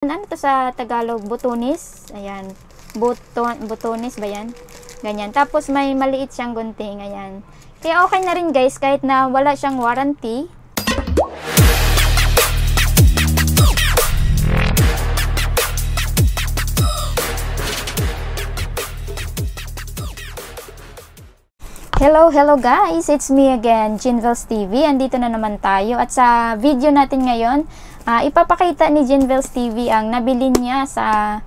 Ano to sa Tagalog? Butunis. Ayan. Butunis ba yan? Ganyan. Tapos may maliit siyang gunting. Ayan. Kaya okay na rin guys kahit na wala siyang warranty. Hello guys! It's me again, Jinvels TV. Andito na naman tayo. At sa video natin ngayon, ipapakita ni Jinvels TV ang nabili niya sa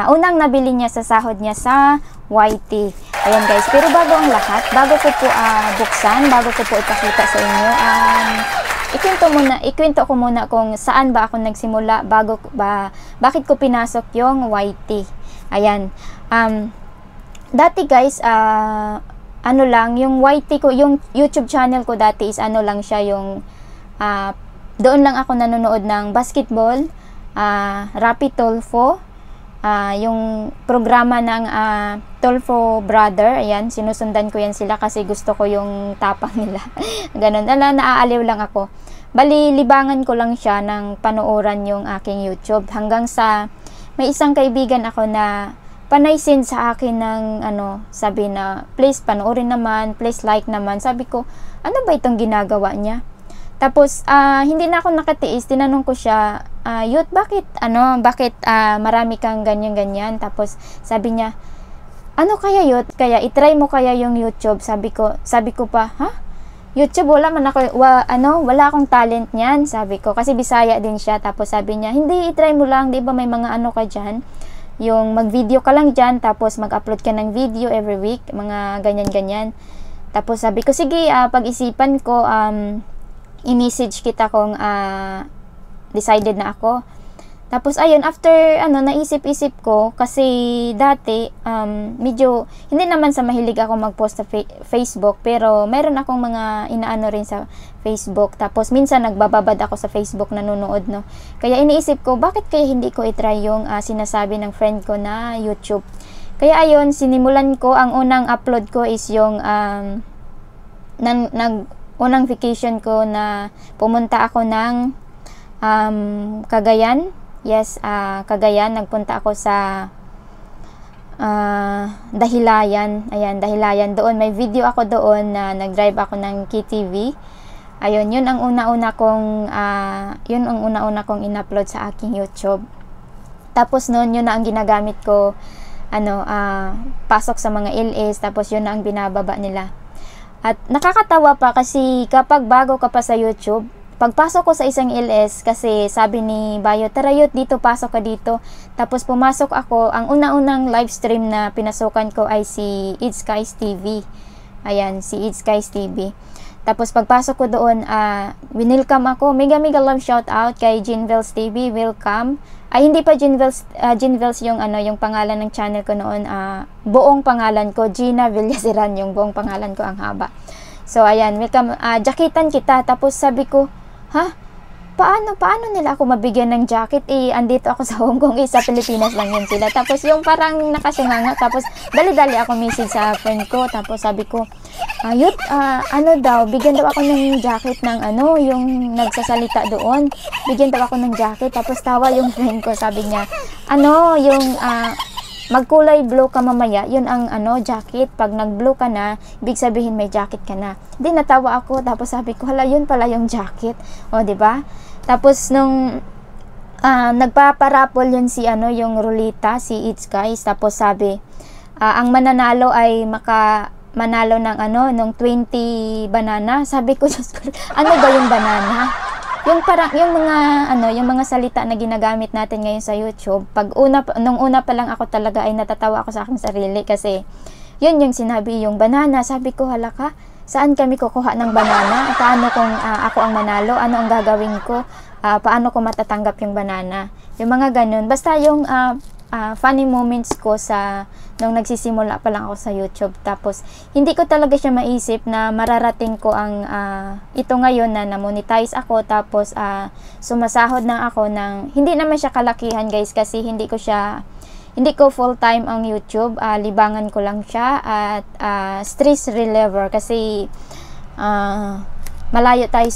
unang nabili niya sa sahod niya sa YT. Ayan guys, pero bago ang lahat, bago ko po buksan, bago ko po ipakita sa inyo, ikwento ko muna kung saan ba ako nagsimula, bakit ko pinasok yung YT. Ayan. Dati guys, ano lang, yung YT ko, yung YouTube channel ko dati is ano lang siya, yung doon lang ako nanonood ng basketball, Rapid Tulfo, yung programa ng Tulfo Brother. Ayan, sinusundan ko yan sila kasi gusto ko yung tapang nila. Ganun, naaaliw lang ako. Bali, libangan ko lang siya ng panooran yung aking YouTube. Hanggang sa may isang kaibigan ako na panaysin sa akin ng sabi na please panoorin naman, please like naman. Sabi ko, ano ba itong ginagawa niya? Tapos hindi na ako nakatiis, tinanong ko siya, Yut, bakit marami kang ganyan? Tapos sabi niya, ano kaya Yut, kaya itry mo kaya yung YouTube? Sabi ko pa, ha? YouTube, wala akong talent niyan, sabi ko, kasi Bisaya din siya. Tapos sabi niya, hindi, itry mo lang, di ba may mga ka dyan, yung mag-video ka lang dyan, tapos mag-upload ka ng video every week, mga ganyan-ganyan. Tapos sabi ko, sige, pag-isipan ko, i-message kita kung decided na ako. Tapos ayun, after naisip-isip ko, kasi dati medyo hindi naman sa mahilig ako mag-post sa Facebook, pero meron akong mga inaano rin sa Facebook. Tapos minsan nagbababad ako sa Facebook, nanonood, no. Kaya iniisip ko, bakit kaya hindi ko i-try yung sinasabi ng friend ko na YouTube. Kaya ayun, sinimulan ko, ang unang upload ko is yung unang vacation ko na pumunta ako ng Cagayan. Yes, Cagayan. Nagpunta ako sa Dahilayan. Ayan, Dahilayan. Doon, may video ako doon na nag-drive ako ng KTV. Ayun, yun ang una-una kong in-upload sa aking YouTube. Tapos noon, yun na ang ginagamit ko, pasok sa mga LS, tapos yun na ang binababa nila. At nakakatawa pa kasi kapag bago ka pa sa YouTube, pagpasok ko sa isang LS, kasi sabi ni Bayo, tara Yut, dito, pasok ka dito. Tapos pumasok ako, ang una-unang live stream na pinasukan ko ay si It's Guys TV. Ayan, si It's Guys TV. Tapos pagpasok ko doon, winelcome ako. Mega love shout out kay Jinvels TV, welcome. Ay, hindi pa Jinvels yung pangalan ng channel ko noon. Buong pangalan ko, Gina Villasiran, yung buong pangalan ko, ang haba. So, ayan, welcome. Jacketan kita. Tapos sabi ko, ha? Paano nila ako mabigyan ng jacket? Andito ako sa Hong Kong, sa Pilipinas lang yun sila. Tapos yung parang nakasinganga. Tapos dali-dali ako message sa friend ko. Tapos sabi ko, Yut, bigyan daw ako ng jacket ng yung nagsasalita doon. Bigyan daw ako ng jacket. Tapos tawa yung friend ko, sabi niya, magkulay blue ka mamaya, yun ang jacket. Pag nag-blue ka na, ibig sabihin may jacket ka na. Di, natawa ako. Tapos sabi ko, hala, yun pala yung jacket. O, di ba? Tapos nung nagpaparapol yun yung Rolita, si It's Guys. Tapos sabi, ang mananalo ay manalo ng nung 20 banana. Sabi ko, Diyos ko, ano ba yung banana? Yung parang yung mga salita na ginagamit natin ngayon sa YouTube. Nung una pa lang ako talaga ay natatawa ako sa aking sarili kasi yun yung sinabi, yung banana. Sabi ko, hala ka, saan kami kukuha ng banana? Paano kung ako ang manalo? Ano ang gagawin ko? Paano ko matatanggap yung banana? Yung mga ganun. Basta yung funny moments ko nung nagsisimula pa lang ako sa YouTube. Tapos, hindi ko talaga siya maisip na mararating ko ang ito ngayon na na-monetize ako. Tapos, sumasahod na ako ng, hindi naman siya kalakihan guys, kasi hindi ko full time ang YouTube. Libangan ko lang siya at stress reliever kasi malayo tayo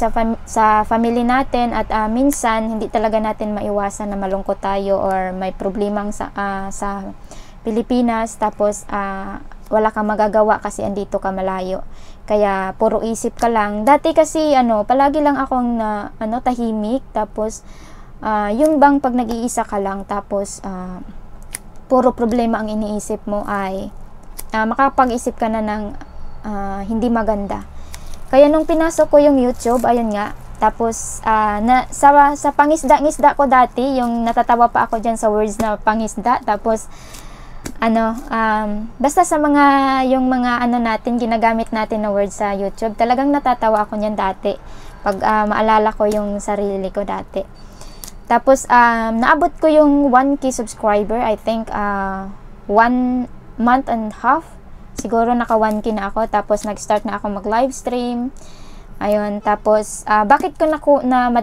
sa family natin at minsan hindi talaga natin maiwasan na malungkot tayo or may problemang sa Pilipinas, tapos wala kang magagawa kasi andito ka malayo. Kaya puro isip ka lang. Dati kasi palagi lang akong tahimik, tapos yung bang pag nag-iisa ka lang tapos puro problema ang iniisip mo, ay makapag-isip ka na ng hindi maganda. Kaya nung pinasok ko yung YouTube, ayun nga, tapos sa pangisda-ngisda ko dati, yung natatawa pa ako dyan sa words na pangisda, tapos basta sa yung mga natin, ginagamit natin na words sa YouTube, talagang natatawa ako niyan dati pag maalala ko yung sarili ko dati. Tapos naabot ko yung 1K subscriber, I think 1 month and a half siguro, naka 1K na ako. Tapos nag-start na ako mag live stream. Ayun, tapos bakit ko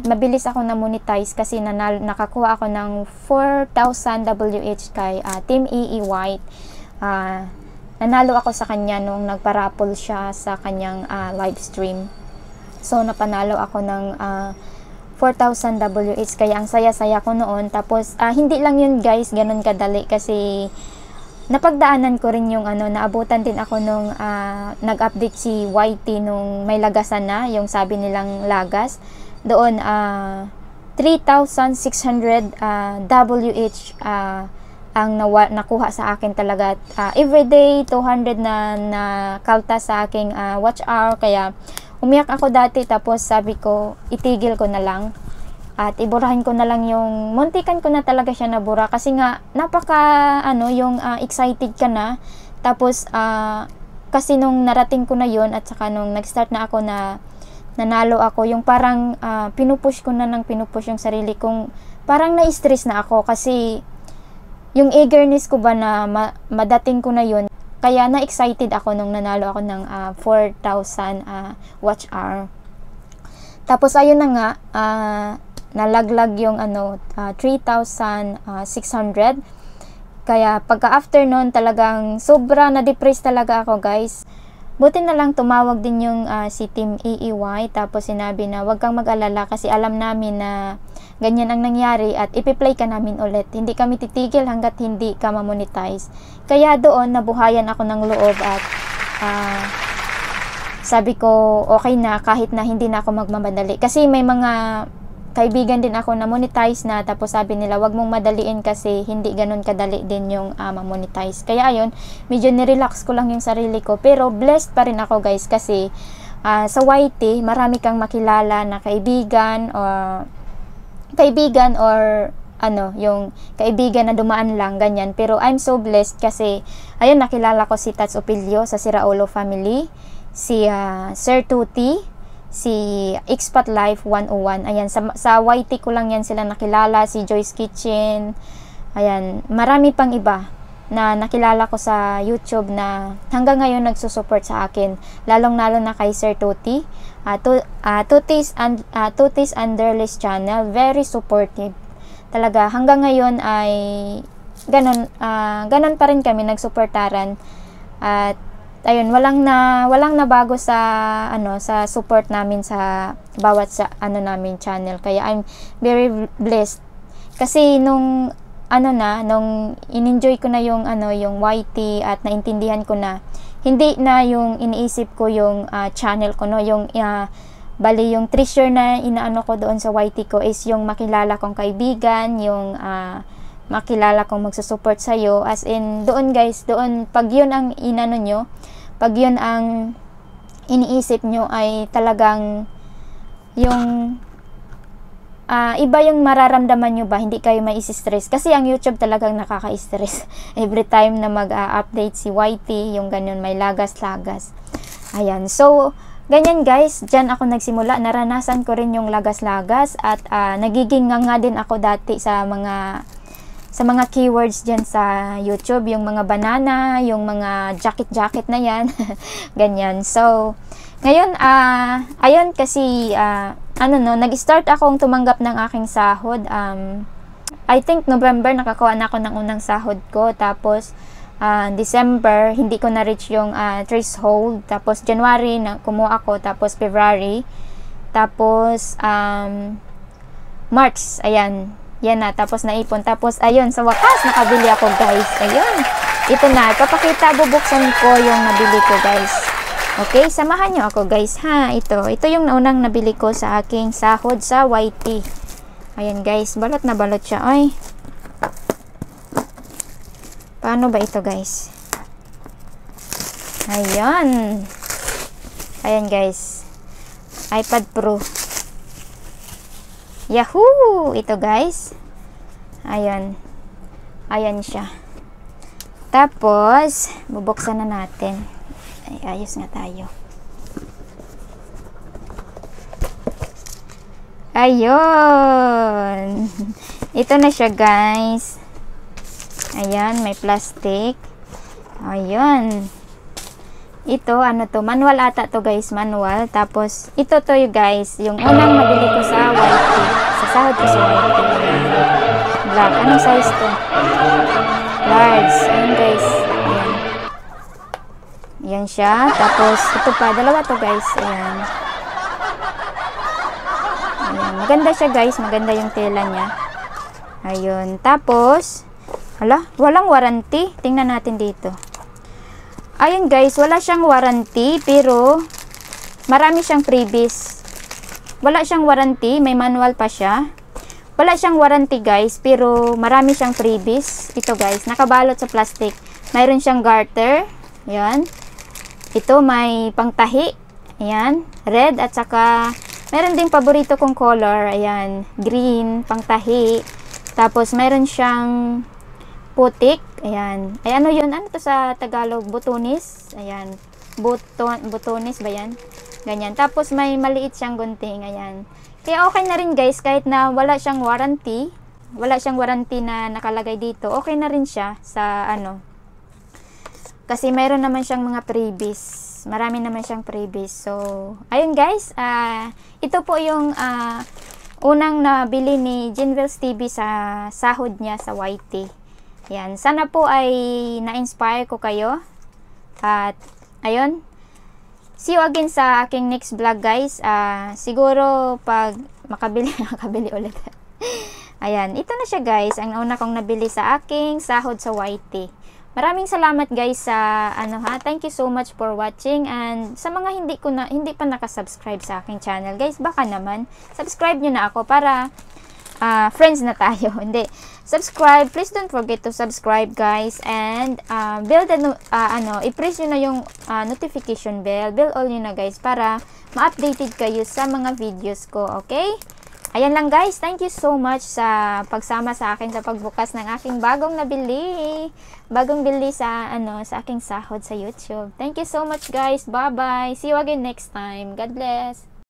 mabilis ako na monetize, kasi nakakuha ako ng 4,000 WH kay Team EE White. Nanalo ako sa kanya nung nagparapol siya sa kanyang live stream. So napanalo ako ng 4,000 WH, kaya ang saya-saya ko noon. Tapos hindi lang yun guys, ganun kadali, kasi napagdaanan ko rin yung naabutan din ako nung nag-update si YT nung may lagasan na, yung sabi nilang lagas. Doon 3,600 WH ang nakuha sa akin talaga. Everyday 200 na kalta sa aking watch hour, kaya umiyak ako dati. Tapos sabi ko, itigil ko na lang at iburahin ko na lang yung, muntikan ko na talaga siya nabura, kasi nga napaka yung excited ka na. Tapos kasi nung narating ko na yon, at saka nung nag-start na ako na nanalo ako, yung parang pinupush ko na yung sarili kong, parang na-stress na ako kasi yung eagerness ko ba na madating ko na yon, kaya na-excited ako nung nanalo ako ng 4,000 watch hour. Tapos ayun na nga, nalaglag yung 3,600. Kaya pagka after nun, talagang sobra na-depress talaga ako guys. Buti na lang tumawag din yung si Team EEY, tapos sinabi na wag kang mag-alala kasi alam namin na ganyan ang nangyari at ipi-play ka namin ulit. Hindi kami titigil hanggat hindi ka ma-monetize. Kaya doon nabuhayan ako ng loob at sabi ko okay na, kahit na hindi na ako magmamadali. Kasi may mga kaibigan din ako na monetize na, tapos sabi nila wag mong madaliin kasi hindi ganun kadali din yung ma-monetize. Kaya ayun, medyo nirelax ko lang yung sarili ko, pero blessed pa rin ako guys, kasi sa YT marami kang makilala na kaibigan or yung kaibigan na dumaan lang ganyan. Pero I'm so blessed kasi ayun, nakilala ko si Tats Opilio sa Siraulo family, si Sir Tuti, si Expat Life 101. Ayan, sa YT ko lang yan sila nakilala, si Joy's Kitchen. Ayan, marami pang iba na nakilala ko sa YouTube na hanggang ngayon nagsusupport sa akin. Lalong-lalo na kay Sir Tuti. Tuti's Underlist channel, very supportive. Talaga, hanggang ngayon ay ganon pa rin kami nagsuportaran. At ayun, walang nabago sa sa support namin sa bawat namin channel. Kaya I'm very blessed. Kasi nung in-enjoy ko na yung yung YT at naintindihan ko na hindi na yung iniisip ko yung channel ko, yung bali yung treasure na inaano ko doon sa YT ko is yung makilala kong kaibigan, yung makilala kong magsusupport sa iyo. As in, doon guys, doon pag yun ang inano nyo, pag yun ang iniisip nyo, ay talagang yung iba yung mararamdaman nyo ba, hindi kayo mai-stress. Kasi ang YouTube talagang nakaka-stress. Every time na mag-update si YT, yung ganyan, may lagas-lagas. Ayan, so ganyan guys, dyan ako nagsimula. Naranasan ko rin yung lagas-lagas at nagiging nga din ako dati sa mga keywords dyan sa YouTube, yung mga banana, yung mga jacket na yan, ganyan. So, ngayon, ayun, kasi, nag-start akong tumanggap ng aking sahod. I think November, nakakuha na ako ng unang sahod ko. Tapos, December, hindi ko na-reach yung threshold. Tapos, January, kumuha ako. Tapos, February, Tapos, March, ayan. Yan na, tapos naipon. Tapos, ayun, sa wakas, nakabili ako, guys. Ayun. Ito na, ipapakita, bubuksan ko yung nabili ko, guys. Okay, samahan nyo ako, guys, ha. Ito yung naunang nabili ko sa aking sahod sa YT. Ayan, guys, balot na balot siya. Ay, paano ba ito, guys? Ayan. Ayan, guys. iPad Pro. Yahoo! Ito, guys. Ayan. Ayan siya. Tapos, bubuksan na natin. Ay, ayos nga tayo. Ayun. Ito na siya, guys. Ayan, may plastic. Ayun. Ito, ano to? Manual ata to, guys. Manual. Tapos, ito to yung guys. Yung unang nabili ko sa YT. Sa sahod ko sa YT. Black. Anong size to? Large. Ayan, guys. Ayan. Ayan siya. Tapos, ito pa. Dalawa to, guys. Ayan. Ayan. Maganda siya, guys. Maganda yung tela niya. Ayun. Tapos, hala, walang warranty. Tingnan natin dito. Ayun, guys, wala siyang warranty, pero marami siyang freebies. Wala siyang warranty, may manual pa siya. Wala siyang warranty, guys, pero marami siyang freebies. Ito, guys, nakabalot sa plastic. Mayroon siyang garter. Ayan. Ito, may pangtahi. Ayan, red, at saka mayroon ding paborito kong color. Ayan, green, pangtahi. Tapos, mayroon siyang putik. Ayan. Ay, ano yun? Ano to sa Tagalog? Butunis. Ayan. Butunis ba yan? Ganyan. Tapos, may maliit siyang gunting. Ayan. Kaya okay na rin, guys. Kahit na wala siyang warranty. Wala siyang warranty na nakalagay dito. Okay na rin siya sa ano. Kasi mayroon naman siyang mga freebies. Marami naman siyang freebies. So, ayun, guys. Ito po yung unang nabili ni Jinvels TV sa sahod niya sa YT. Yan. Sana po ay na-inspire ko kayo. At, ayun. See you again sa aking next vlog, guys. Siguro, pag makabili ulit. Ayan. Ito na siya, guys. Ang una kong nabili sa aking sahod sa YT. Maraming salamat, guys, sa Thank you so much for watching. And sa mga hindi pa nakasubscribe sa aking channel, guys, baka naman subscribe nyo na ako para friends na tayo. Hindi. Subscribe. Please don't forget to subscribe, guys. And i-press nyo na yung notification bell. Bell all nyo na, guys, para ma-updated kayo sa mga videos ko. Okay? Ayan lang, guys. Thank you so much sa pagsama sa akin sa pagbukas ng aking bagong nabili. Bagong bili sa aking sahod sa YouTube. Thank you so much, guys. Bye-bye. See you again next time. God bless.